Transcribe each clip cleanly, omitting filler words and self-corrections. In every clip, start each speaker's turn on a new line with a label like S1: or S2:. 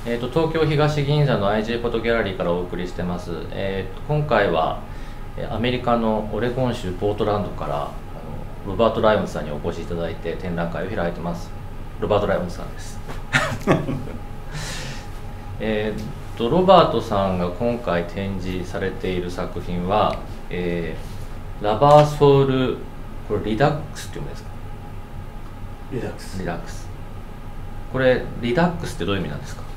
S1: 東京東銀座の IG フォトギャラリーからお送りしてます。今回はアメリカのオレゴン州ポートランドからロバート・ライオンズさんにお越しいただいて展覧会を開いてます。ロバート・ライオンズさんです。ロバートさんが今回展示されている作品は、ラバーソウル、これリダックスっていうんですか？
S2: リダックス。
S1: リダックス。これリダックスってどういう意味なんですか？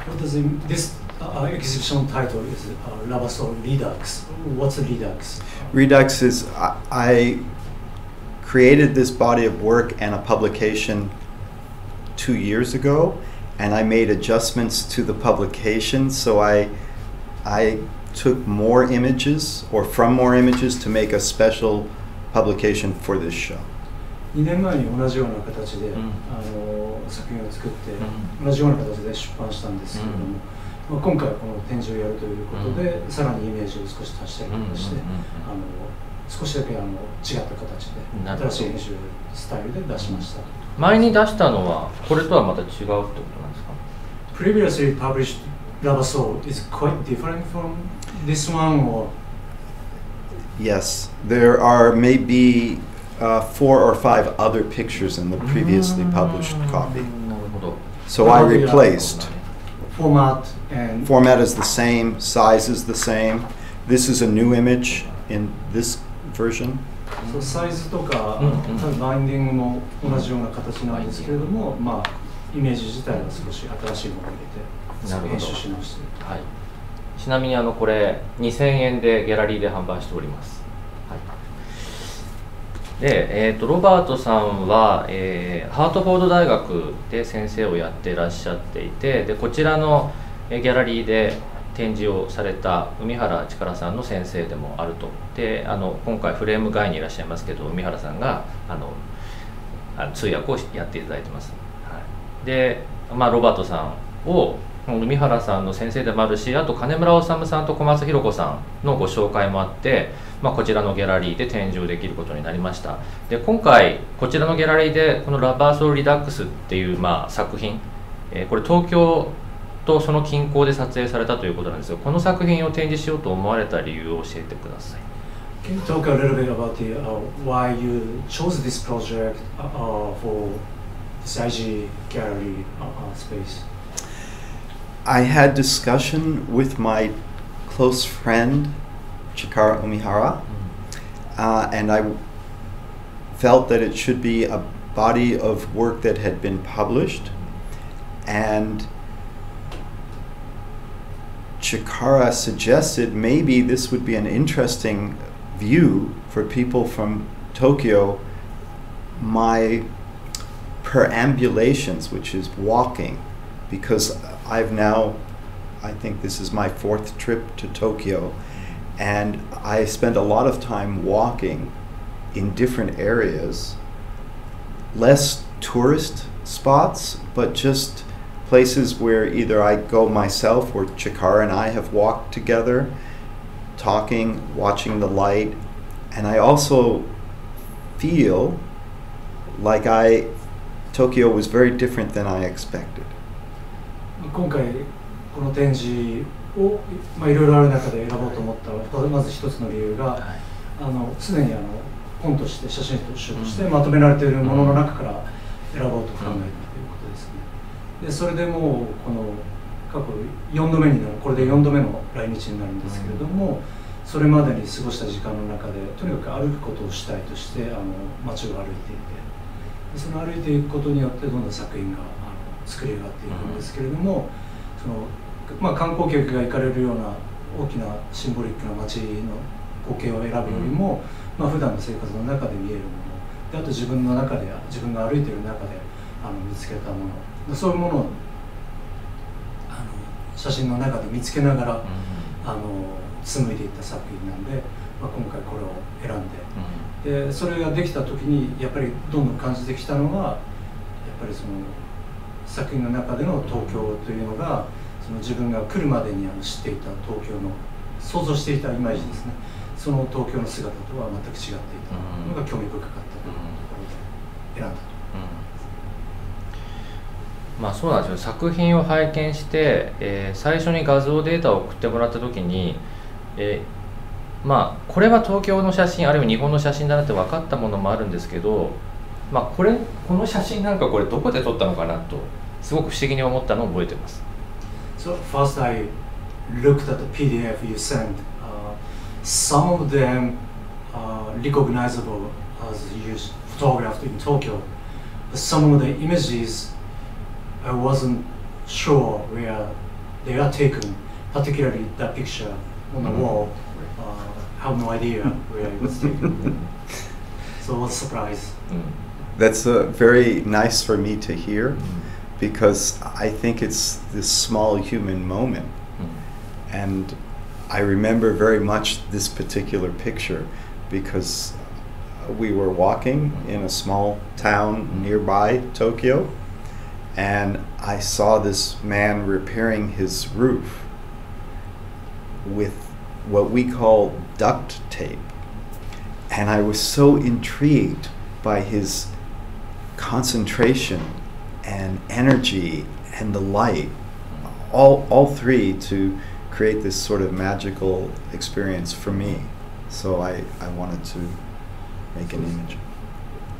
S2: What does this exhibition title is Rubber Soul Redux. What's Redux?
S3: Redux is I created this body of work and a publication 2 years ago, and I made adjustments to the publication. So I took more images or from more images to make a special publication for this show.
S2: 2年前に同じような形で、作品を作って、同じような形で出版したんですけれども、今回この展示をやるということで、さらにイメージを少し足したりとかして、少しだけ違った形で新しい編集スタイルで出しました。
S1: 前に出したのはこれとはまた違うってことなんですか？
S2: Previously published Rubber Soul is quite different from this one, or?
S3: Yes, there are maybe 4 or 5 other pictures in the previously published copy. So I replaced. Format is the same, size is the same. This is a new image in this version.
S2: サイズとかバインディングも同じような形なんですけれども、イメージ自体は少し新しいものを入れて編集し直している。
S1: はい。ちなみにこれ2000円でギャラリーで販売しております。で、ロバートさんは、ハートフォード大学で先生をやっていらっしゃっていて、でこちらのギャラリーで展示をされた海原力さんの先生でもあると。で今回フレーム外にいらっしゃいますけど、海原さんが通訳をやっていただいてます。はい、で、ロバートさんを海原さんの先生でもあるし、あと金村治さんと小松弘子さんのご紹介もあって、こちらのギャラリーで展示をできることになりました。で今回こちらのギャラリーでこのラバーソウルリダックスっていう作品、これ東京とその近郊で撮影されたということなんですが、この作品を展示しようと思われた理由を教えてください。
S2: Can you talk a little bit about why you chose this project for this IG gallery space?
S3: I had discussion with my close friend Chikara Umihara, and I felt that it should be a body of work that had been published, and Chikara suggested maybe this would be an interesting view for people from Tokyo. My perambulations, which is walking, because I think this is my 4th trip to Tokyo, and I spend a lot of time walking in different areas, less tourist spots, but just places where either I go myself or Chikara and I have walked together, talking, watching the light, and I also feel like Tokyo was very different than I expected.
S2: 今回この展示をいろいろある中で選ぼうと思ったまず一つの理由が、常に本として写真としてまとめられているものの中から選ぼうと考えたということですね。でそれでもうこの過去4度目になる、これで4度目の来日になるんですけれども、それまでに過ごした時間の中でとにかく歩くことをしたいとして街を歩いていて、その歩いていくことによってどんどん作品が作り上がっていくんですけれども、観光客が行かれるような大きなシンボリックな街の光景を選ぶよりも、普段の生活の中で見えるもので、あと自分の中で自分が歩いている中で見つけたもの、そういうものを写真の中で見つけながら紡いでいった作品なんで、今回これを選んで、でそれができた時にやっぱりどんどん感じてきたのは、やっぱりその作品の中での東京というのが、その自分が来るまでに知っていた東京の想像していたイメージですね、その東京の姿とは全く違っていたのが興味深かったというところで選んだと。
S1: まあそうなんですよ。作品を拝見して、最初に画像データを送ってもらった時に、まあこれは東京の写真あるいは日本の写真だなって分かったものもあるんですけど、まあこの写真なんかこれどこで撮ったのかなとすごく不思議に思ったのを覚えてます。
S2: So first I looked at the PDF you sent. Some of them are recognizable as used photographed in Tokyo. But some of the images I wasn't sure where they are taken, particularly that picture on the wall. I have no idea where it was taken. So I was surprised.
S3: That's very nice for me to hear, because I think it's this small human moment. And I remember very much this particular picture because we were walking in a small town nearby Tokyo, and I saw this man repairing his roof with what we call duct tape. And I was so intrigued by his concentration and energy and the light, all three to create this sort of magical experience for me. So I wanted to make an image.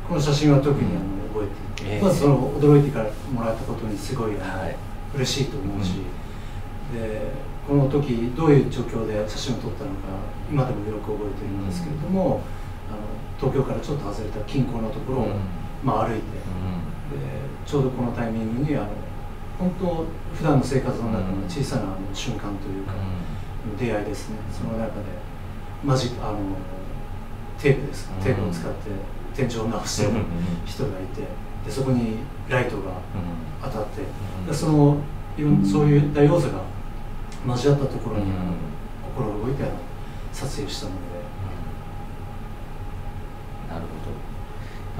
S2: この写真は特に覚えていて、まずその驚いてからもらったことにすごい嬉しいと思うし、でこの時どういう状況で写真を撮ったのか今でもよく覚えているんですけれども、東京からちょっと外れた近郊のところを、まあ、歩いて、でちょうどこのタイミングに本当普段の生活の中の小さな瞬間というか、出会いですね。その中でテープですか、テープを使って天井を直している人がいて、でそこにライトが当たって、でそういった要素が交わったところに心が動いて撮影したので。
S1: なるほ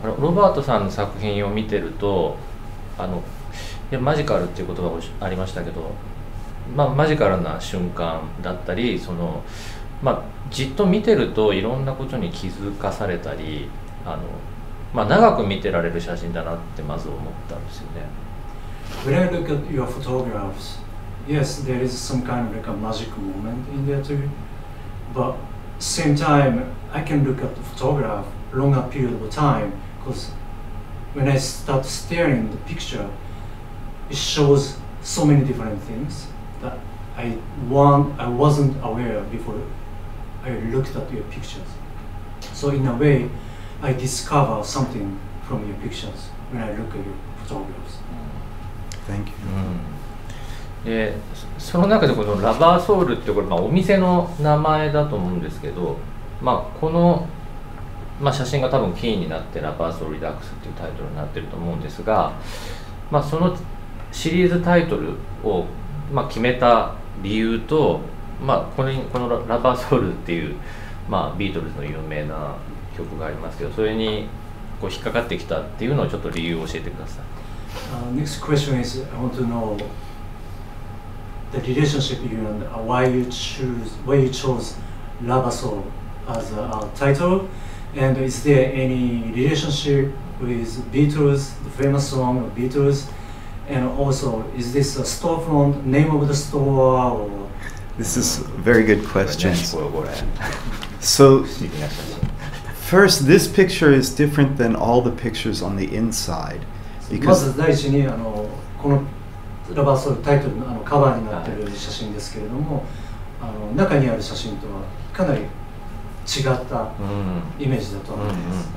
S1: ど。だからロバートさんの作品を見てるとマジカルっていう言葉がありましたけど、まあ、マジカルな瞬間だったりまあ、じっと見てるといろんなことに気づかされたりまあ、長く見てられる写真だなってまず思ったんですよね。
S2: When I look at your photographs, yes, there is some kind of like a magic moment in there too. But same time, I can look at the photograph longer period of time because when I start staring at the picture, it shows so many different things that I wasn't aware before I looked at your pictures. So in a way, I discover something from your pictures when I look at your photographs.
S3: Thank you.
S1: でその中でこのラバーソウルってこれ、まあ、お店の名前だと思うんですけど、まあ、この、まあ、写真が多分キーになってラバーソウルリダックスっていうタイトルになってると思うんですが、まあ、そのシリーズタイトルを、まあ、決めた理由と、まあ、このラバーソウルっていう、まあ、ビートルズの有名な曲がありますけど、それにこう引っかかってきたっていうのをちょっと理由を教えてください。
S2: Next question is, I want to know the relationship you and why you chose Lava Soul as a title, and is there any relationship with Beatles, the famous song of Beatles, and also is this a storefront, name of the store, or?
S3: This is very good questions. So, first, this picture is different than all the pictures on the inside.
S2: まず第一にこのラバーソウルタイトルのカバーになっている写真ですけれども、中にある写真とはかなり違ったイメージだと思います。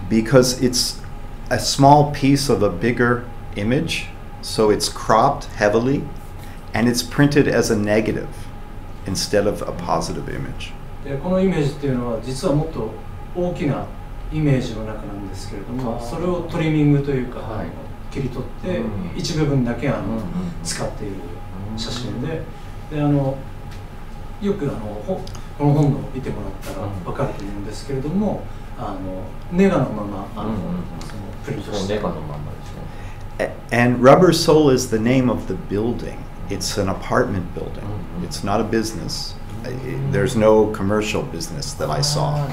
S3: Because it's a small piece of a bigger image, so it's cropped heavily, and it's printed as a negative instead of a positive image.
S2: でこのイメージっていうのは実はもっと大きなイメージの中なんですけれども、それをトリミングというか、切り取って一部分だけ使っている写真で、よくこの本を見てもらったら分かると思うんですけれども、ネガのままそのプリントして。
S1: ネガのままですね。
S3: And Rubber Soul is the name of the building. It's an apartment building. It's not a business. There's no commercial business that I saw.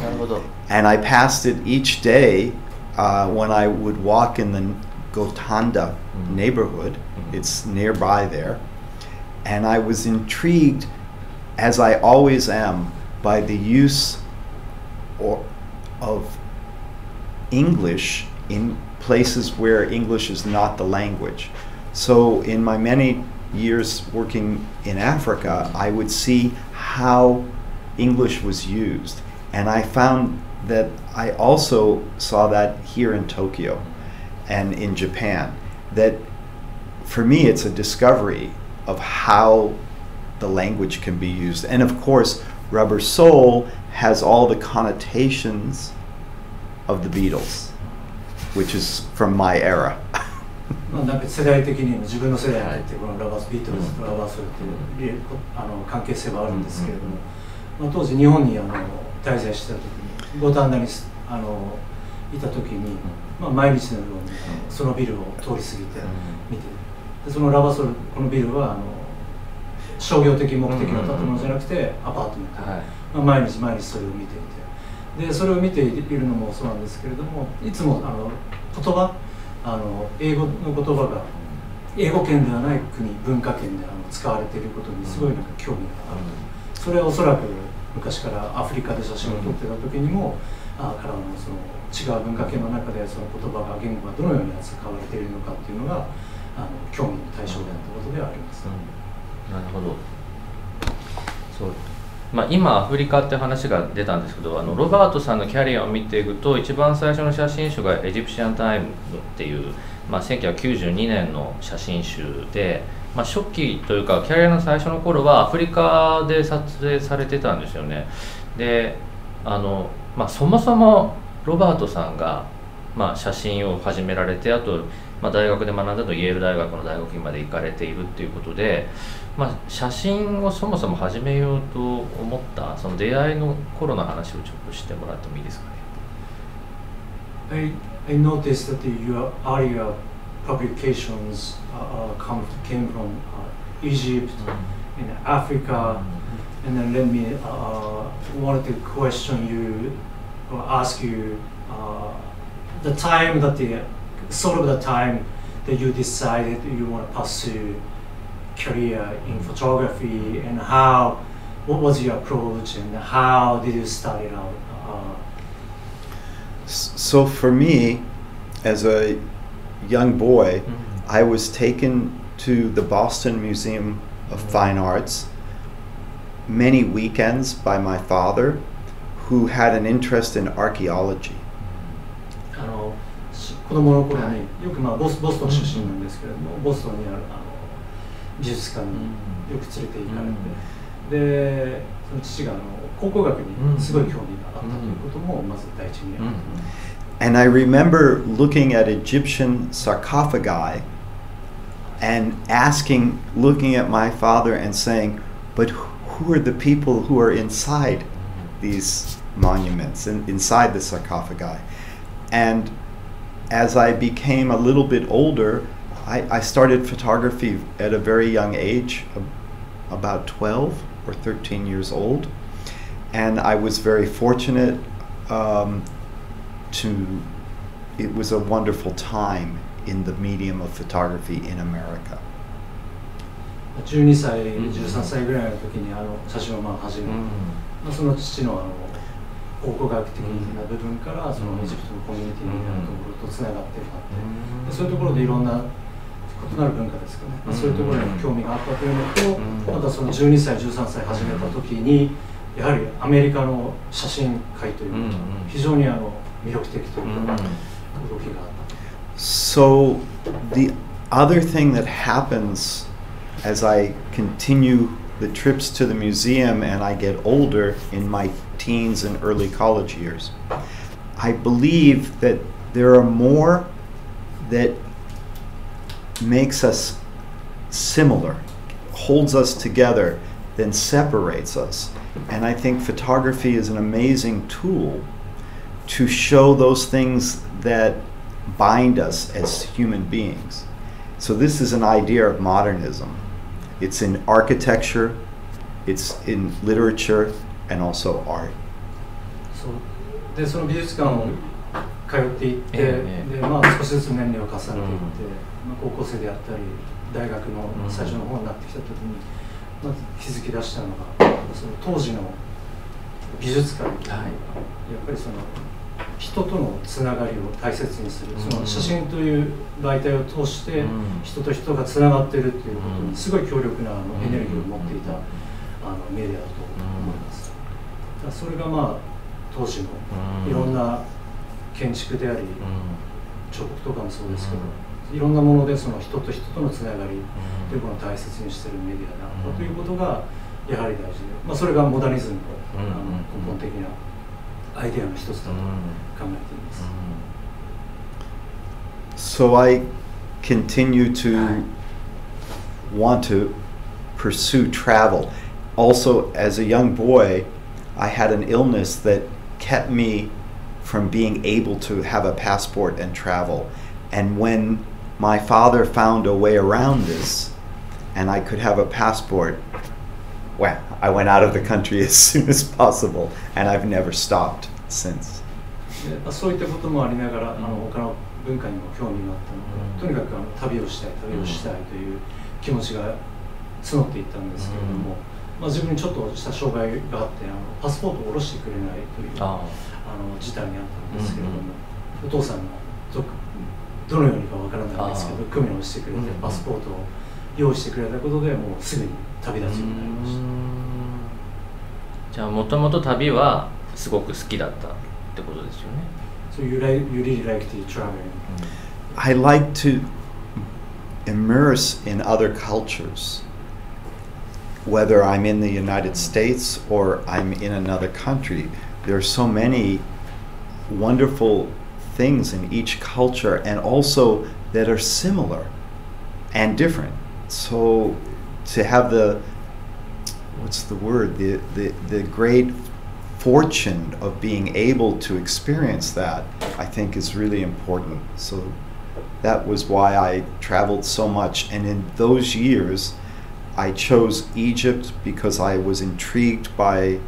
S3: And I passed it each day when I would walk in the Gotanda neighborhood. It's nearby there. And I was intrigued, as I always am, by the use of English in places where English is not the language. So in my many years working in Africa, I would see how English was used. And I found that I also saw that here in Tokyo and in Japan. That for me it's a discovery of how the language can be used. And of course, Rubber Soul has all the connotations of the Beatles, which is from my era.
S2: なんか世代的にも自分の世代にとってこのラバービートルズとラバーソルという関係性はあるんですけれども、当時日本に滞在してた時に五反田にいた時に、毎日のようにそのビルを通り過ぎて見て、でそのラバーソルこのビルは商業的目的の建物じゃなくてアパートメント、毎日それを見ていて、でそれを見ているのもそうなんですけれども、いつも言葉英語の言葉が英語圏ではない国文化圏で使われていることにすごいなんか興味があると。それはおそらく昔からアフリカで写真を撮ってた時にもからのその違う文化圏の中でその言葉が言語がどのように扱われているのかっていうのが興味の対象であったことではあります。
S1: なるほど。そう。今アフリカって話が出たんですけど、ロバートさんのキャリアを見ていくと一番最初の写真集がエジプシャンタイムっていう、1992年の写真集で、初期というかキャリアの最初の頃はアフリカで撮影されてたんですよね。でそもそもロバートさんが、写真を始められて、あと、大学で学んだとイェール大学の大学院まで行かれているっていうことで、写真をそもそも始めようと思ったその出会いの頃の話をちょっとしてもらってもいいですかね。
S2: I noticed that your earlier publications came from Egypt and Africa, and then let me wanted to question you or ask you the time that the time that you decided you want to pursue career in photography, and what was your approach and how did you start it out?
S3: So for me, as a young boy, I was taken to the Boston Museum of Fine Arts many weekends by my father, who had an interest in archaeology.
S2: 子供の頃によくボストン出身なんですけれども、ボストンにある美術館によく連れて行かれて、でその父が考古学にすごい興味があったということもまず第一にある。
S3: And I remember looking at Egyptian sarcophagi and looking at my father and saying, but who are the people who are inside these monuments and inside the sarcophagi? And as I became a little bit older, I started photography at a very young age, about 12 or 13 years old. And I was very fortunate it was a wonderful time in the medium of photography in America.
S2: 12歳、13歳ぐらいの時に写真を始め、その父の考古学的な部分からそのエジプトのコミュニティみたいなところとつながっているので、そういうところでいろんな異なる文化ですかね、そういうところに興味があったというのと、またその12歳、13歳始めた時にやはりアメリカの写真界というのが非常に魅力的というか動きがあった。
S3: So the other thing that happens as I continue the trips to the museum and I get older in my teens and early college years, I believe that there are more that makes us similar, holds us together, than separates us. And I think photography is an amazing tool to show those things that bind us as human beings. So this is an idea of modernism. It's in architecture, it's in literature, and also art.
S2: そうでその美術館を通っていって、でまあ、少しずつ年齢を重ねていって、まあ、高校生であったり大学の最初の方になってきた時に、まず気づき出したのがその当時の美術館っていうのが、やっぱりその人とのつながりを大切にする、その写真という媒体を通して人と人がつながっているということにすごい強力なエネルギーを持っていたメディアだと思います。だからそれがまあ当時のいろんな建築であり彫刻とかもそうですけど、いろんなものでその人と人とのつながりというものを大切にしているメディアだということがやはり大事で、まあ、それがモダニズムの根本的なアイデアの一つだと考えています。
S3: So I continue to want to pursue travel. Also, as a young boy, I had an illness that kept me from being able to have a passport and travel. And when my father found a way around this, and I could have a passport, well, I went out of the country as soon as possible, and I've never stopped since.
S2: そういったこともありながら、他の文化にも興味があったので、とにかく旅をしたいという気持ちが募っていったんですけれども、まあ、自分にちょっとした障害があって、パスポートを下ろしてくれないという事態にあったんですけれども、お父さんがどのようにかわからないんですけど、工面をしてくれて、パスポートを用意してくれたことでもうすぐに旅立つようになりました。
S1: じゃあもともと旅はすごく好きだったってことですよね。
S2: So you really like to travel?
S3: I like to immerse in other cultures. Whether I'm in the United States or I'm in another country, there are so many wonderful things in each culture, and also that are similar and different. So to have the great fortune of being able to experience that, I think is really important. So that was why I traveled so much, and in those years I chose Egypt because I was intrigued by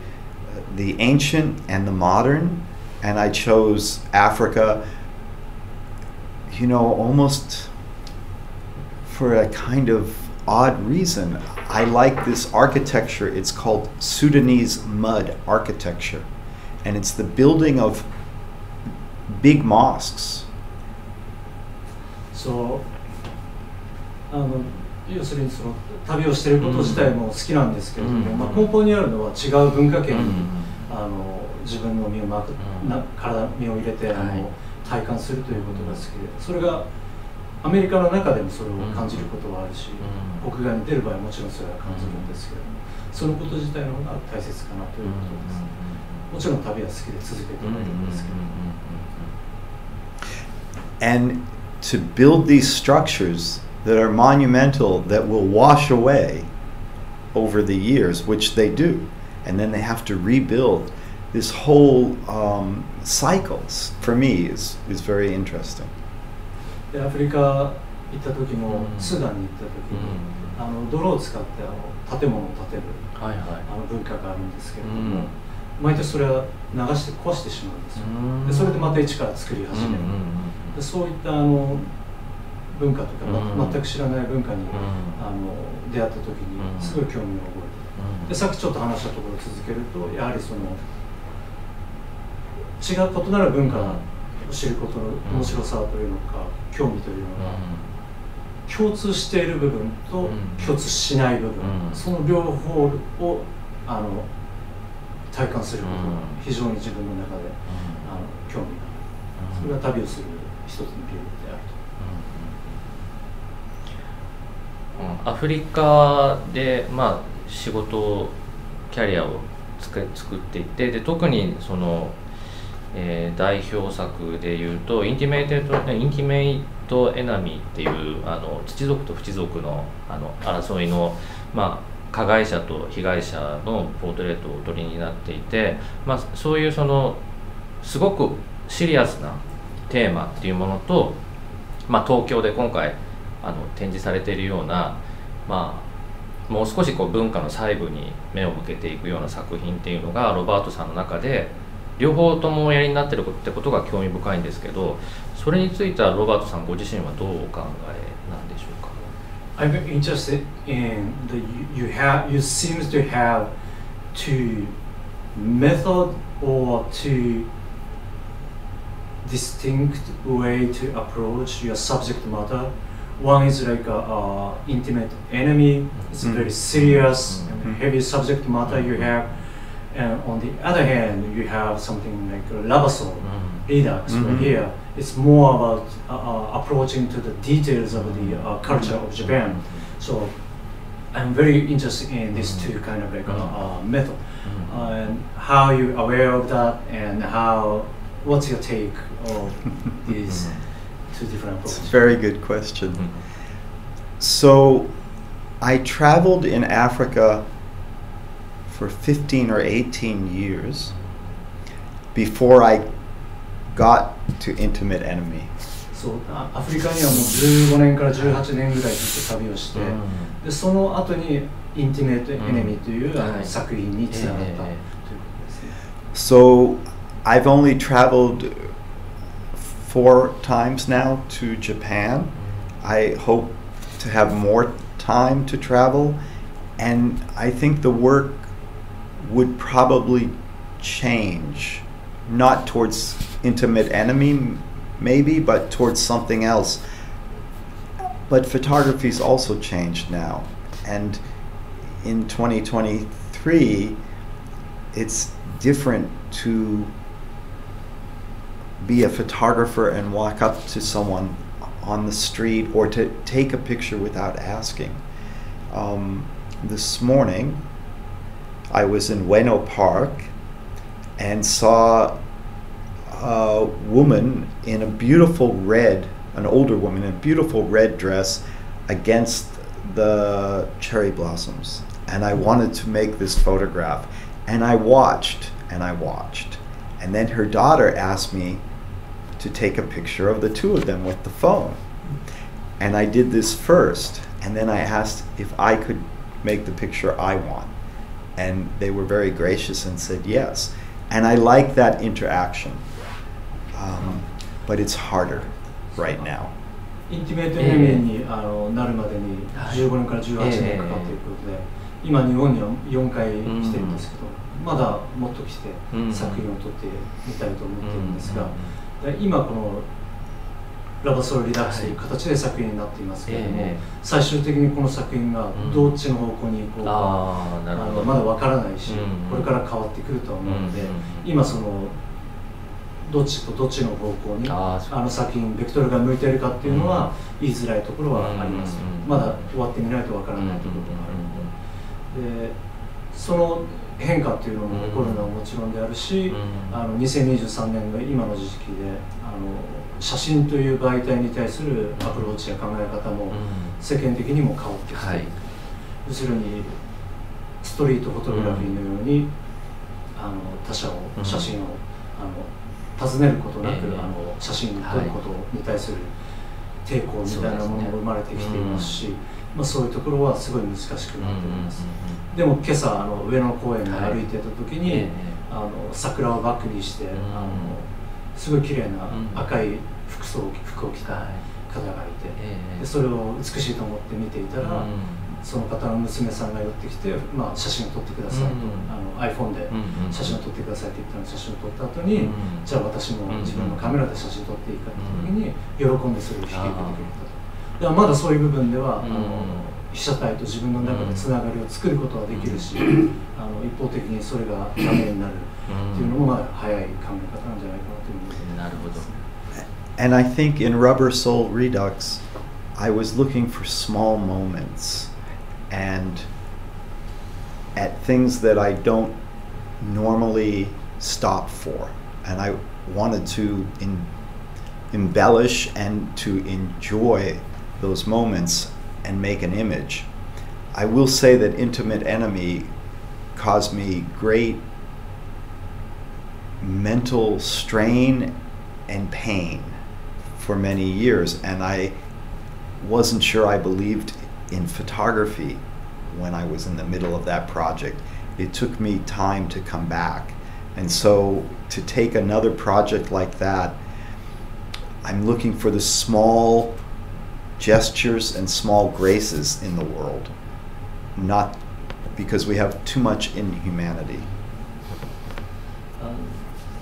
S3: the ancient and the modern, and I chose Africa, you know, almost for a kind of odd reason. I like this architecture. It's called Sudanese mud architecture, and it's the building of big mosques.
S2: So, 要するにその旅をしていること自体も好きなんですけれども、まあ、根本にあるのは違う文化圏に自分の身を身を入れて体感するということが好きで、それがアメリカの中でもそれを感じることはあるし、国外に出る場合はもちろんそれは感じるんですけれども、そのこと自体の方が大切かなということです。もちろん旅は好きで続けてはいるんですけど。
S3: And to build these structures that are monumental, that will wash away over the years, which they do, and then they have to rebuild. This whole cycles, for me, is very interesting.
S2: でアフリカ行った時も、スーダンに行った時に、泥を使って建物を建てる、文化があるんですけれども、毎年それは流して壊してしまうんですよ。でそれでまた一から作り始める。でそういった文化とか、全く知らない文化に出会った時にすごい興味を覚えて、でさっきちょっと話したところを続けると、やはりその異なる文化を知ることの面白さというのか、興味というのが共通している部分と共通しない部分、その両方を体感することが非常に自分の中で興味がある。それが旅をする一つの理由であると。
S1: アフリカで、まあ、仕事キャリアを作っていって、で特にその、代表作でいうとインティメイト・エナミーっていう土族と不知族の争いの、まあ、加害者と被害者のポートレートをお撮りになっていて、まあ、そういうそのすごくシリアスなテーマっていうものと、まあ、東京で今回展示されているような、まあ、もう少しこう文化の細部に目を向けていくような作品っていうのがロバートさんの中で両方ともおやりになってるってことが興味深いんですけど、それについてはロバートさんご自身はどうお考えなんでしょうか。
S2: I'm interested in you seem to have two method or two distinct way to approach your subject matter. One is like a intimate enemy. It's very serious and heavy subject matter you have, and on the other hand, you have something like lava soul, redux right here. It's more about approaching to the details of the culture of Japan. So I'm very interested in these two kind of like method, and how you aware of that, and what's your take of these two different approaches?
S3: It's a very good question. So I traveled in Africa for 15 or 18 years before I got to Intimate Enemy.
S2: そうアフリカにはもう15年から18年ぐらいずっと旅をして、でその後にインティメート・エネミーという、作品につながったということですね。
S3: So I've only traveled 4 times now to Japan. I hope to have more time to travel, and I think the work would probably change, not towards Intimate Enemy maybe, but towards something else. But photography's also changed now, and in 2023 it's different to be a photographer and walk up to someone on the street or to take a picture without asking. This morning I was in Ueno Park and saw a woman in a beautiful red, an older woman in a beautiful red dress against the cherry blossoms, and I wanted to make this photograph, and I watched and I watched, and then her daughter asked me to take a picture of the two of them with the phone, and I did this first, and then I asked if I could make the picture I want, and they were very gracious and said yes, and I like that interaction, but it's harder right now.
S2: インティメートエネミーになるまでに15年から18年かかっていることで、今日本には4回来てるんですけど、まだもっと来て作品を撮ってみたいと思っているんですが、今このラバソルリダックスという形で作品になっていますけれども、最終的にこの作品がどっちの方向に行こうかまだわからないし、これから変わってくるとは思うので、今そのどっちとどっちの方向に作品ベクトルが向いているかっていうのは言いづらいところはあります。まだ終わってみないとわからないところがあるので、その変化っていうのも起こるのはもちろんであるし、2023年の今の時期で写真という媒体に対するアプローチや考え方も世間的にも変わってきている。要するにストリートフォトグラフィーのように他者を写真を尋ねることなく写真を撮ることに対する抵抗みたいなものが生まれてきていますし、そういうところはすごい難しくなっております。でも今朝上野公園を歩いていた時に桜をバックにしてすごい綺麗な赤い服を着た方がいて、でそれを美しいと思って見ていたら、その方の娘さんが寄ってきて、写真を撮ってくださいと、iPhone で写真を撮ってくださいって言ったので写真を撮った後に、じゃあ私も自分のカメラで写真撮っていいかって時に喜んでそれを引き受けてくれたと。ではまだそういう部分では被写体と自分の中でつながりを作ることはできるし、一方的にそれがダメになるっていうのもまだ早い考え方なんじゃないかなと思います。
S1: なるほど。
S3: And I think in Rubber Soul Redux, I was looking for small moments and at things that I don't normally stop for. And I wanted to embellish and to enjoy those moments and make an image. I will say that Intimate Enemy caused me great mental strain and pain for many years, and I wasn't sure I believed in photography when I was in the middle of that project. It took me time to come back, And so to take another project like that, I'm looking for the small gestures and small graces in the world, not because we have too much inhumanity.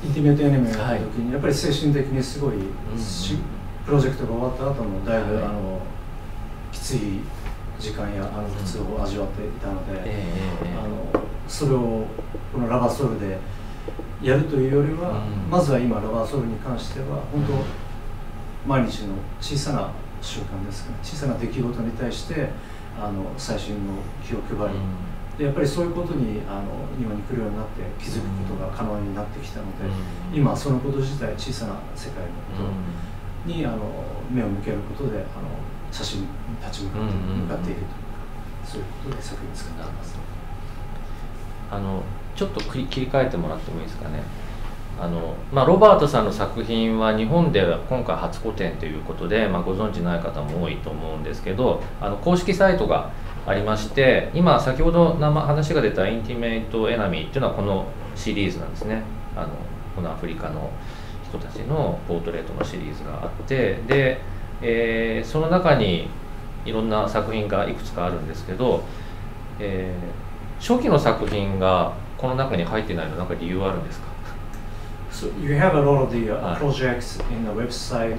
S2: インティメートアニメをやった時にやっぱり精神的にすごい、プロジェクトが終わった後もだいぶ、きつい時間や苦痛を味わっていたので、それをこのラバーソウルでやるというよりは、まずは今ラバーソウルに関しては本当毎日の小さな習慣ですかね、小さな出来事に対して最新の気を配り、でやっぱりそういうことに日本に来るようになって気づくことが可能になってきたので、今そのこと自体小さな世界のことに目を向けることで写真に立ち向かっているというか、そういうことで作品を作っています。
S1: ちょっと切り替えてもらってもいいですかね。ロバートさんの作品は日本では今回初個展ということで、ご存知ない方も多いと思うんですけど、公式サイトがありまして、今先ほど話が出たインティメイトエナミーっていうのはこのシリーズなんですね。このアフリカの人たちのポートレートのシリーズがあって、で、その中にいろんな作品がいくつかあるんですけど、初期の作品がこの中に入ってないのなんか理由はあるんですか
S2: ？So you have a lot of the projects in the website.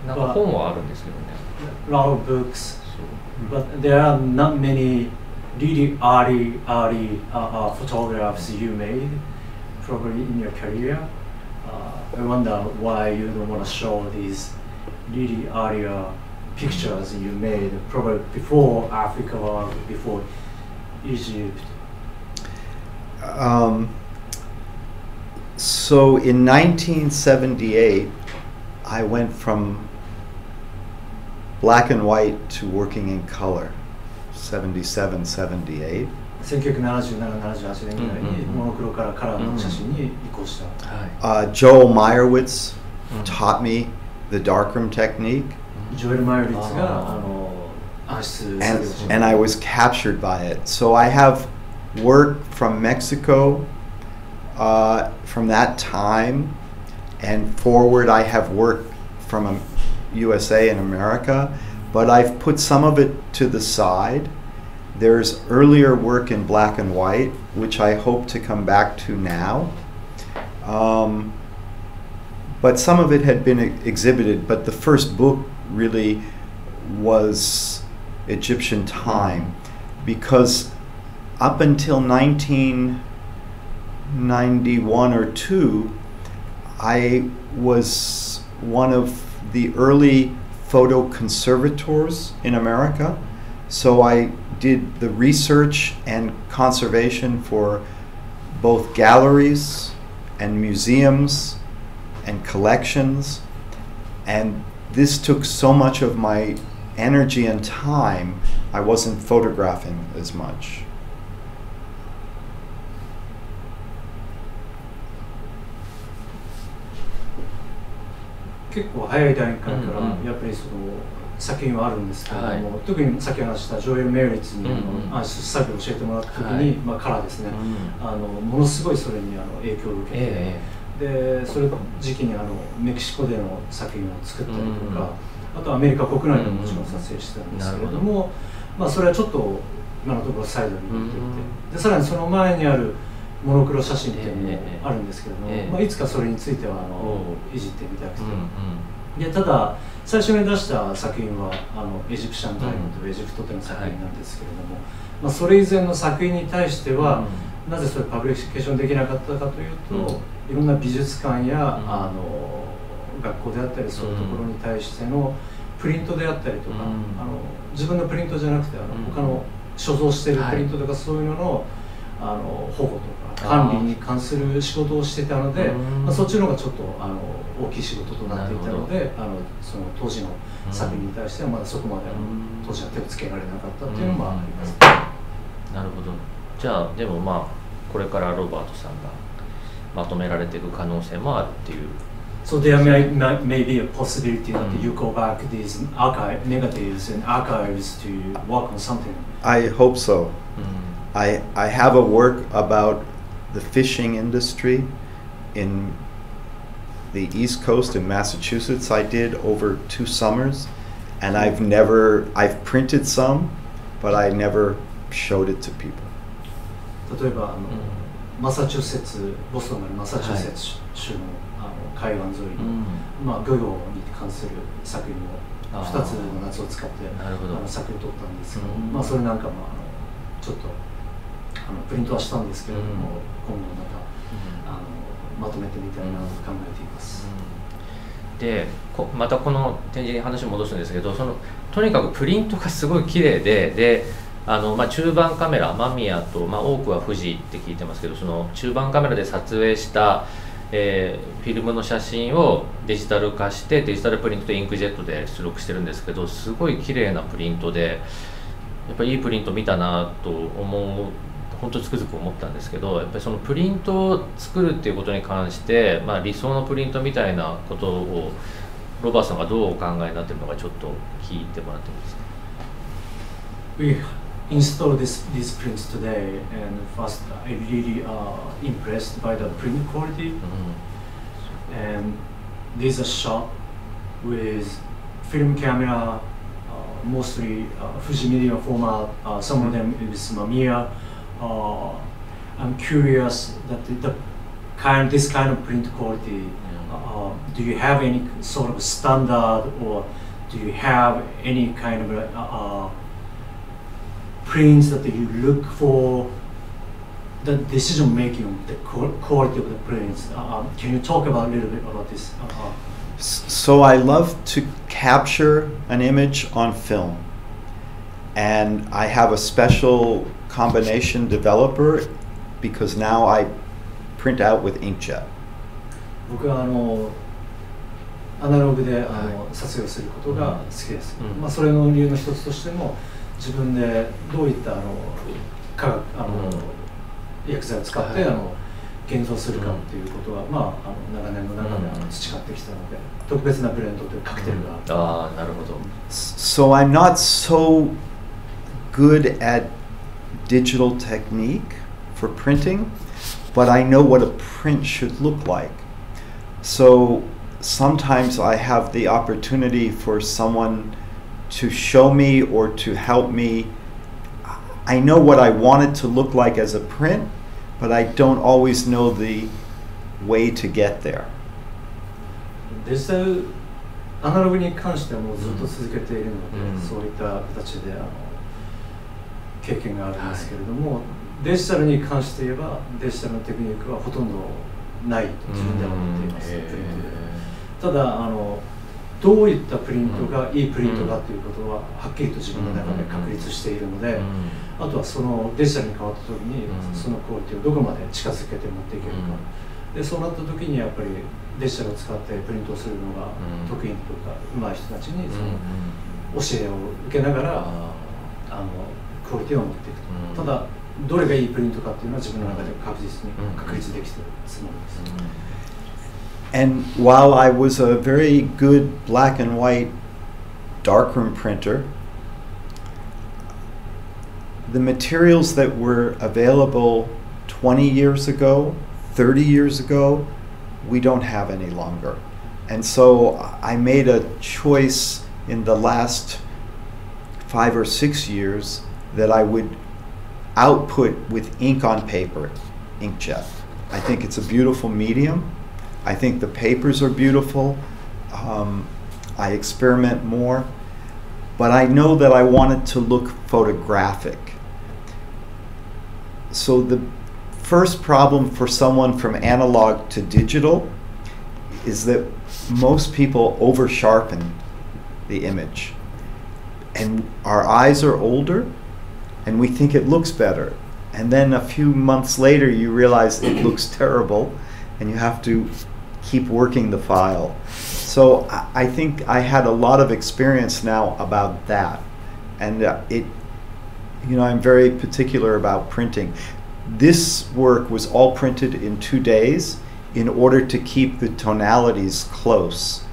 S1: なんか本はあるんですけどね。
S2: A lot of books, but there are not many really early photographs you made probably in your career. I wonder why you don't want to show these really earlier pictures you made probably before Africa or before Egypt.
S3: So in 1978, I went from black and white to working in color, 77, 78.
S2: 1977-78年ぐらいにモノクロからカラーの写真に移行した。
S3: Joel Meyerowitz taught me the darkroom technique.
S2: ジョエル・マイオリッツが暗室作業をして、
S3: and I was captured by it. So I have work from Mexico from that time, and forward I have work from USA and America, but I've put some of it to the side. There's earlier work in black and white, which I hope to come back to now. But some of it had been exhibited, but the first book really was Egyptian time, because up until 1991 or 2, I was one of the early photo conservators in America. So I did the research and conservation for both galleries and museums and collections, and this took so much of my energy and time, I wasn't photographing as much.
S2: 結構早い段階からやっぱりその作品はあるんですけれども、特にさっき話したジョエル・メイリッツに暗室作業を教えてもらった時に、カラーですね、ものすごいそれに影響を受けて、でそれ時期にメキシコでの作品を作ったりとか、あとアメリカ国内でももちろん撮影してたんですけれども、それはちょっと今のところサイドに持っていって、でさらにその前にあるモノクロ写真っていうのもあるんですけれども、いつかそれについてはいじってみたくて、でただ最初に出した作品はエジプシャンタイムというエジプトでの作品なんですけれども、それ以前の作品に対しては、なぜそれパブリケーションできなかったかというと、いろんな美術館や学校であったりそういうところに対してのプリントであったりとか、自分のプリントじゃなくて他の所蔵しているプリントとかそういうのの保護とか管理に関する仕事をしていたので、そっちの方がちょっと大きい仕事となっていたので、その当時の作品に対してはまだそこまで当時は手をつけられなかったっていうのもあります。
S1: なるほど。じゃあでもこれからロバートさんがまとめられていく可能性もあるっていう。
S2: So there may be a possibility that you go back these negatives and archives to work on something.
S3: I hope so. I have a work about the fishing industry in the East Coast in Massachusetts. I did over 2 summers, and I've printed some, but I never showed it to people.
S2: 例えばマサチューセッツ、ボストンのマサチューセッツ州の海岸沿いの、漁業に関する作品を2つの夏を使って作品を撮ったんですけど、それなんかもちょっとプリントはしたんですけれども、今後まとめてみたいなと考えています。
S1: でまたこの展示に話を戻すんですけど、とにかくプリントがすごい綺麗で、中盤カメラ、間宮と、多くは富士って聞いてますけど、その中盤カメラで撮影した、フィルムの写真をデジタル化してデジタルプリントとインクジェットで出力してるんですけど、すごい綺麗なプリントで、やっぱりいいプリント見たなと本当つくづく思ったんですけど、やっぱりそのプリントを作るっていうことに関して、理想のプリントみたいなことをロバートさんがどうお考えになっているのかちょっと聞いてもらってもいいですか。
S2: We installed these prints today, and first I really impressed by the print quality. And these are shot with film camera, mostly Fuji medium format. Some of them with Mamiya. I'm curious that this kind of print quality. Do you have any sort of standard, or do you have any kind of prints that you look for the decision making, the quality of the prints? Can you talk about a little bit about this?
S3: So I love to capture an image on film, and I have a special combination developer because now I print out with inkjet.
S2: 僕はアナログで撮影をすることが好きです。それの理由の一つとしても、自分でどういった薬剤を使って現像するかっていうことは、長年の中で培ってきたので、特別なブレンドというカクテルが。
S1: なるほど。
S3: So I'm not so good at digital technique for printing, but I know what a print should look like. So sometimes I have the opportunity for someone to show me or to help me. I know what I want it to look like as a print, but I don't always know the way to get there.
S2: デジタルアナログに関してはもうずっと続けているので、そういった形で経験があるんですけれども、デジタルに関して言えばデジタルのテクニックはほとんどないと自分では思っています。ただどういったプリントがいいプリントかということははっきりと自分の中で確立しているので、あとはそのデジタルに変わった時にそのクオリティをどこまで近づけて持っていけるか、でそうなった時にやっぱりデジタルを使ってプリントをするのが得意とか上手い人たちにその教えを受けながらクオリティを持っていくと。ただどれがいいプリントかっていうのは自分の中で確実に確立できているつもりです。
S3: And while I was a very good black and white darkroom printer, the materials that were available 20 years ago, 30 years ago, we don't have any longer. And so I made a choice in the last 5 or 6 years that I would output with ink on paper, inkjet. I think it's a beautiful medium. I think the papers are beautiful. I experiment more, but I know that I want it to look photographic. So the first problem for someone from analog to digital is that most people over sharpen the image, and our eyes are older and we think it looks better, and then a few months later you realize it looks terrible and you have to keep working the file. So I think I had a lot of experience now about that, and I'm very particular about printing. This work was all printed in 2 days in order to keep the tonalities close,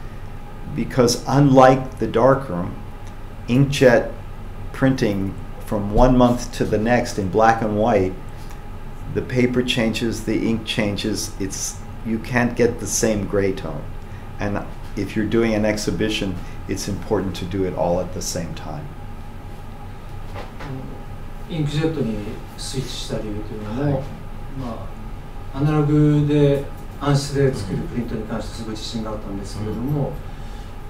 S3: because unlike the darkroom, inkjet printing from 1 month to the next in black and white, the paper changes, the ink changes. You can't get the same gray tone. And if you're doing an exhibition, it's important to do it all at the same time.
S2: インクジェットにスイッチした理由というのも、アナログで暗室で作るプリントに関してすごい自信があったんですけれども、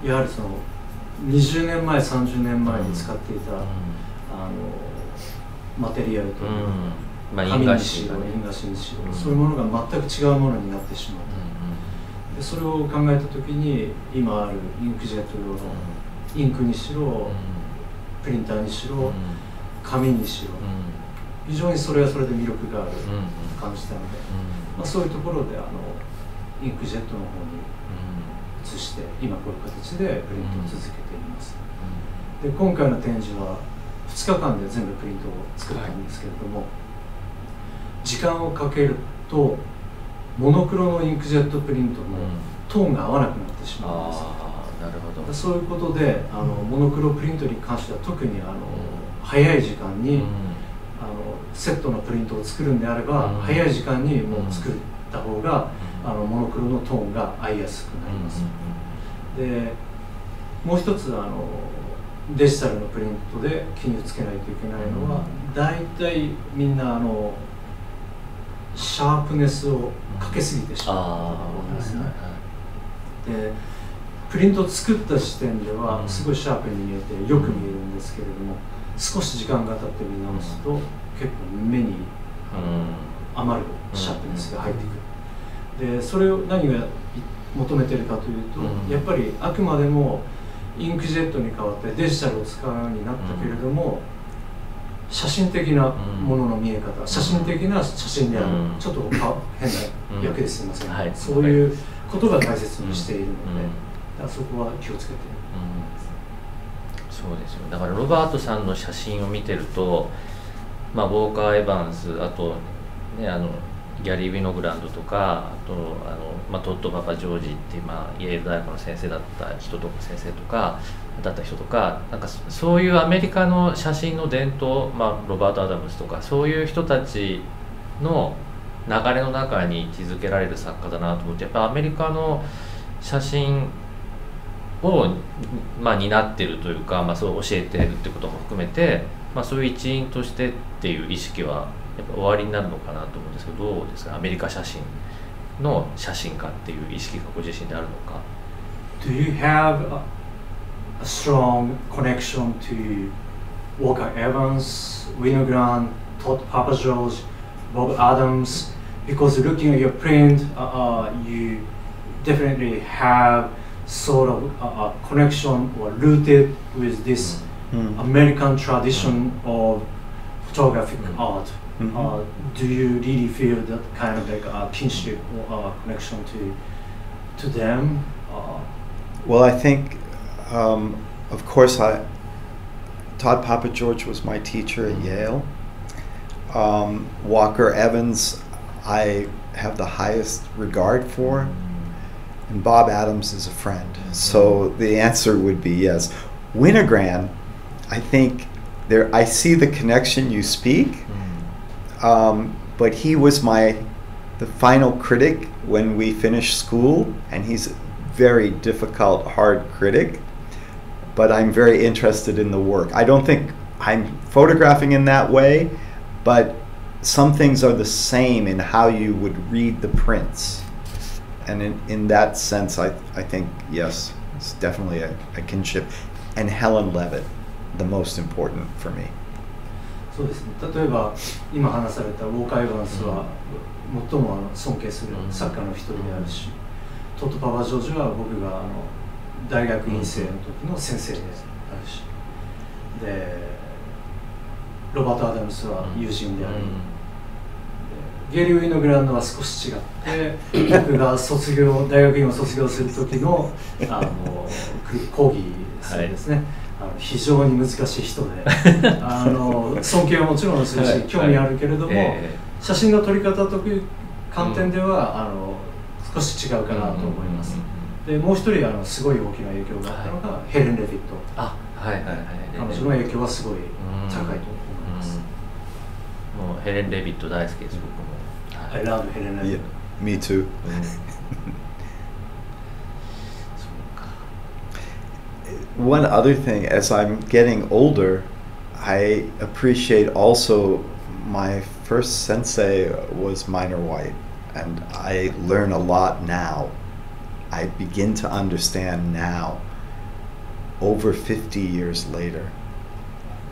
S2: やはりその20年前30年前に使っていた、マテリアルというか、紙にしろ印画紙にしろ、そういうものが全く違うものになってしまった、でそれを考えた時に今あるインクジェット用のインクにしろ、プリンターにしろ、紙にしろ、非常にそれはそれで魅力があると感じたので、そういうところでインクジェットの方に移して今こういう形でプリントを続けています。で今回の展示は2日間で全部プリントを作ったんですけれども、時間をかけるとモノクロのインクジェットプリントのトーンが合わなくなってしまうんです。
S1: なるほど。
S2: そういうことでモノクロプリントに関しては特に早い時間に、セットのプリントを作るんであれば、早い時間にもう作った方が、モノクロのトーンが合いやすくなります。でもう一つデジタルのプリントで記入つけないといけないのは、だいたいみんなシャープネスをかけすぎてしまうんですね。でプリントを作った時点ではすごいシャープに見えてよく見えるんですけれども、少し時間が経って見直すと結構目に余るシャープネスが入ってくる。でそれを何が求めてるかというと、やっぱりあくまでもインクジェットに代わってデジタルを使うようになったけれども、写真的なものの見え方、写真的な写真である、ちょっと変な役ですいません、そういうことが大切にしているので、そこは気をつけて。
S1: そうですよ。だからロバートさんの写真を見てると、ウォーカー・エヴァンス、あとねギャリー・ウィノグランドとか、あとトッド・パパ・ジョージっていう、イェール大学の先生だった人とかなんかそういうアメリカの写真の伝統、ロバート・アダムスとかそういう人たちの流れの中に位置づけられる作家だなと思って、やっぱアメリカの写真を、担ってるというか、そう教えてるってことも含めて、そういう一員としてっていう意識はやっぱ終わりになるのかなと思うんですけど、どうですか、アメリカ写真の写真家っていう意識がご自身であるのか。
S2: Do you have a strong connection to Walker Evans, Winogrand, Todd Papa George, Bob Adams? Because looking at your print, you definitely have sort of a connection or rooted with this American tradition of photographic art. Do you really feel that kind of like a kinship or connection to them?
S3: Well, I think, of course, Todd Papa George was my teacher at Yale. Walker Evans, I have the highest regard for. And Bob Adams is a friend. So the answer would be yes. Winogrand, I think I see the connection you speak, but he was the final critic when we finished school, and he's a very difficult, hard critic, but I'm very interested in the work. I don't think I'm photographing in that way, but some things are the same in how you would read the prints. And in that sense, I think, yes, it's definitely a kinship. And Helen Levitt, the most important for me.
S2: そうですね。例えば今話されたウォーカー・エヴァンスは最も尊敬する作家の一人であるし、トッド・パパ・ジョージは僕が大学院生の時の先生であるし、でロバート・アダムスは友人であり、ゲリー・ウィノグランドは少し違って、僕が大学院を卒業する時の講義するんですね。非常に難しい人で尊敬はもちろんするし、興味あるけれども、写真の撮り方という観点では少し違うかなと思います。でもう一人すごい大きな影響があったのがヘレン・レヴィット。彼女の影響はすごい高いと思います。
S1: もうヘレン・レビット大好きです、僕も。
S2: I love Helen
S3: Yeah, me too.
S1: そうか。
S3: One other thing, as I'm getting older, I appreciate also my first sensei was Minor White, and I learn a lot now. I begin to understand now, over 50 years later,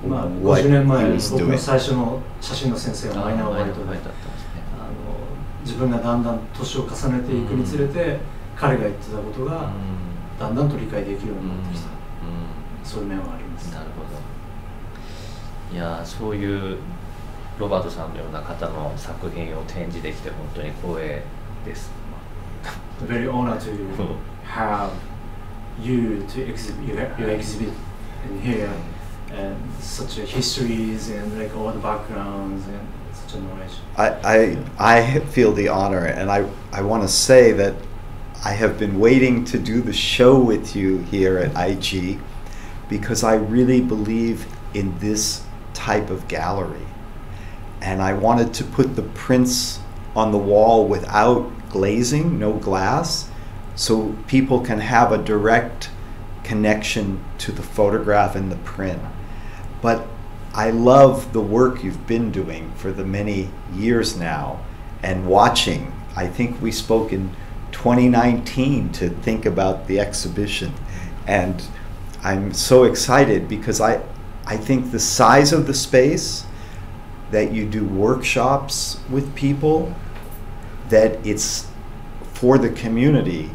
S2: まあ、
S3: what
S2: 50年
S3: he
S2: 前
S3: was
S2: 僕の
S3: doing.
S2: 最初の写真の先生がマイナーホワイトで、自分がだんだん年を重ねていくにつれて、彼が言ってたことがだんだんと理解できるようになってきた、そういう面はあります。
S1: なるほど。いや、そういうロバートさんのような方の作品を展示できて本当に光栄です。
S2: Very honored to have you to exhibit your exhibit in here and such a histories and like all the backgrounds and such a knowledge.
S3: I feel the honor, and I want to say that I have been waiting to do the show with you here at IG because I really believe in this type of gallery, and I wanted to put the prints on the wall without glazing, no glass, so people can have a direct connection to the photograph and the print. But I love the work you've been doing for the many years now and watching. I think we spoke in 2019 to think about the exhibition, and I'm so excited because I think the size of the space, that you do workshops with people, that it's for the community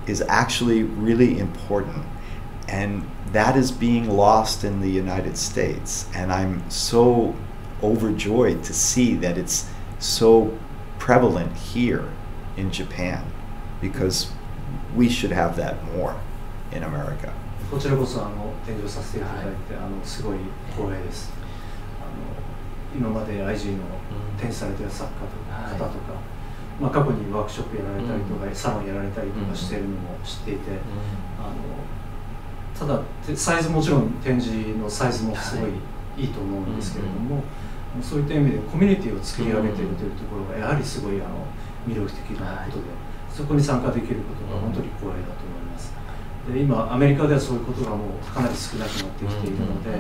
S3: is actually really important, and that is being lost in the United States, and I'm so overjoyed to see that it's so prevalent here in Japan, because we should have that more in America.
S2: こちらこそ展示をさせていただいて、すごい光栄です。今まで IG の展示されている作家とか方とか、まあ、過去にワークショップやられたりとか、サロンやられたりとかしているのも知っていて、ただサイズもちろん展示のサイズもすごいいいと思うんですけれども、そういった意味でコミュニティを作り上げているというところがやはりすごい魅力的なことで、そこに参加できることが本当に光栄だと思います。で、今アメリカではそういうことがもうかなり少なくなってきているので、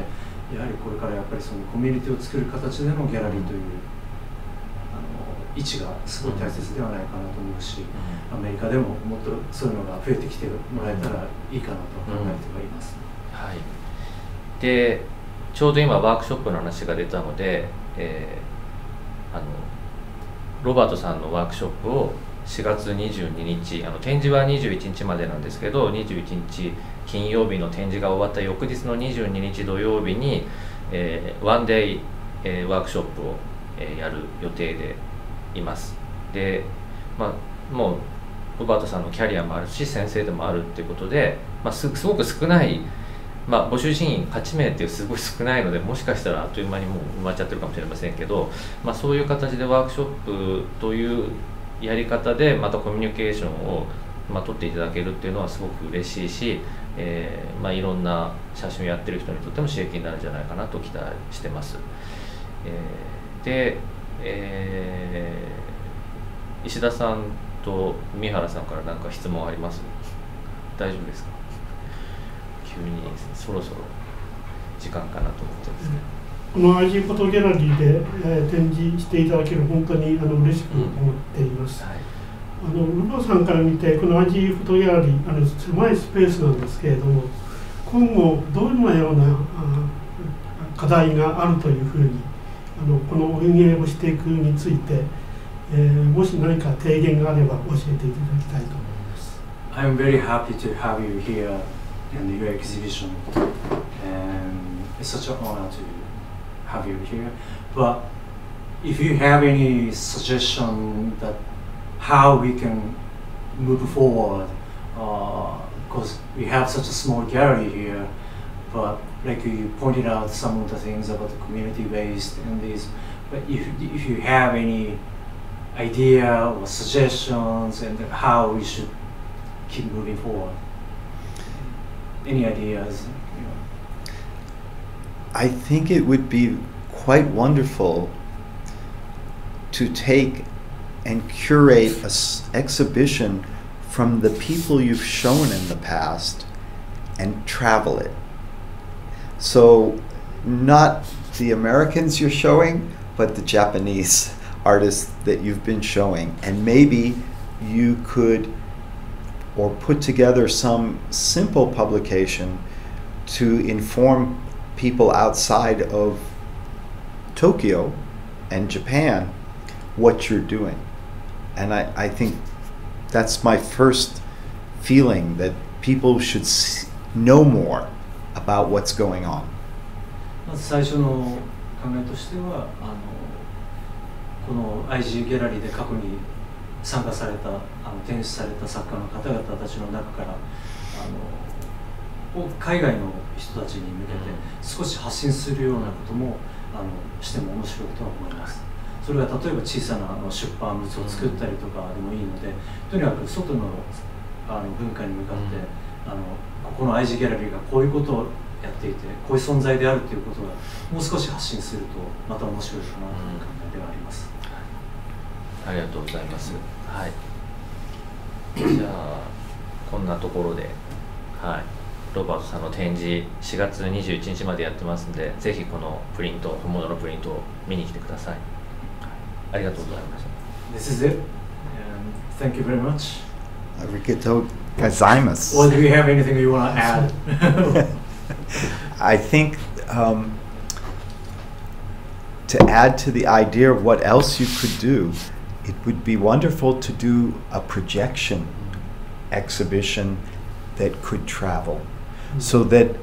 S2: やはりこれからやっぱりそのコミュニティを作る形でのギャラリーという位置がすごい大切ではないかなと思うし、アメリカでももっとそういうのが増えてきてもらえたらいいかなと考えてはいます。
S1: はい。で、ちょうど今ワークショップの話が出たので、ロバートさんのワークショップを4月22日、展示は21日までなんですけど、21日金曜日の展示が終わった翌日の22日土曜日に、ワンデイ、ワークショップを、やる予定でいます。で、もうロバートさんのキャリアもあるし先生でもあるっていうことで、すごく少ない、募集人員8名っていうすごい少ないので、もしかしたらあっという間にもう埋まっちゃってるかもしれませんけど、そういう形でワークショップというやり方でまたコミュニケーションを、取っていただけるっていうのはすごく嬉しいし、いろんな写真をやってる人にとっても刺激になるんじゃないかなと期待してます。で、石田さんと三原さんから何か質問あります？大丈夫ですか？急にそろそろ時間かなと思ってますけど。
S4: この IG フォトギャラリーで、展示していただける本当に嬉しく思っています。ロバさんから見てこの IG フォトギャラリー狭いスペースなんですけれども、今後どんなような課題があるというふうにこの運営をしていくについて、もし何か提言があれば教えていただきたいと思います。
S2: I'm very happy to have you here in your exhibition, and it's such an honor to have you here. But if you have any suggestion that how we can move forward, because we have such a small gallery here, but like you pointed out some of the things about the community-based and these, but if you have any idea or suggestions and how we should keep moving forward, any ideas?
S3: I think it would be quite wonderful to take and curate an exhibition from the people you've shown in the past and travel it. So not the Americans you're showing, but the Japanese artists that you've been showing. And maybe you could or put together some simple publication to inform people outside of Tokyo and Japan what you're doing. And I think that's my first feeling, that people should know more about what's going on.
S2: まず最初の考えとしてはこの IG ギャラリーで過去に参加された展示された作家の方々たちの中から海外の人たちに向けて少し発信するようなこともしても面白いとは思います。それが例えば小さな出版物を作ったりとかでもいいので、とにかく外の文化に向かってここの IG ギャラリーがこういうことをやっていて、こういう存在であるということがもう少し発信するとまた面白いかなという考えではあります。
S1: ありがとうございます。はい。じゃあこんなところで、はい、ロバートさんの展示4月21日までやってますので、ぜひこのプリント、本物のプリントを見に来てください。ありがとうございました。
S2: This is it. Thank you very much.
S3: ありがとうございます。
S2: Or do you have anything you want to add?
S3: I think to add to the idea of what else you could do, it would be wonderful to do a projection exhibition that could travel, so that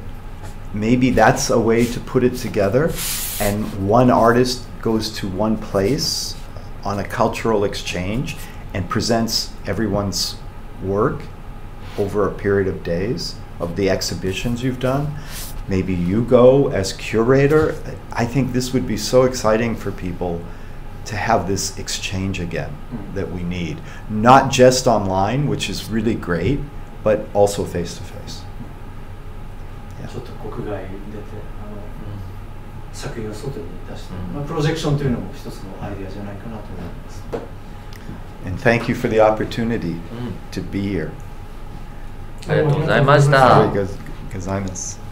S3: maybe that's a way to put it together, and one artist goes to one place on a cultural exchange and presents everyone's work over a period of days of the exhibitions you've done. Maybe you go as curator. I think this would be so exciting for people to have this exchange again that we need. Not just online, which is really great, but also face to face.
S2: ちょっと国外に出て作品を外に出して、プロジェクションというのも一つのアイデアじゃないかなと思います。
S3: And thank you for the opportunity to be here.
S1: ありがとうございました。
S3: ありがとうございます。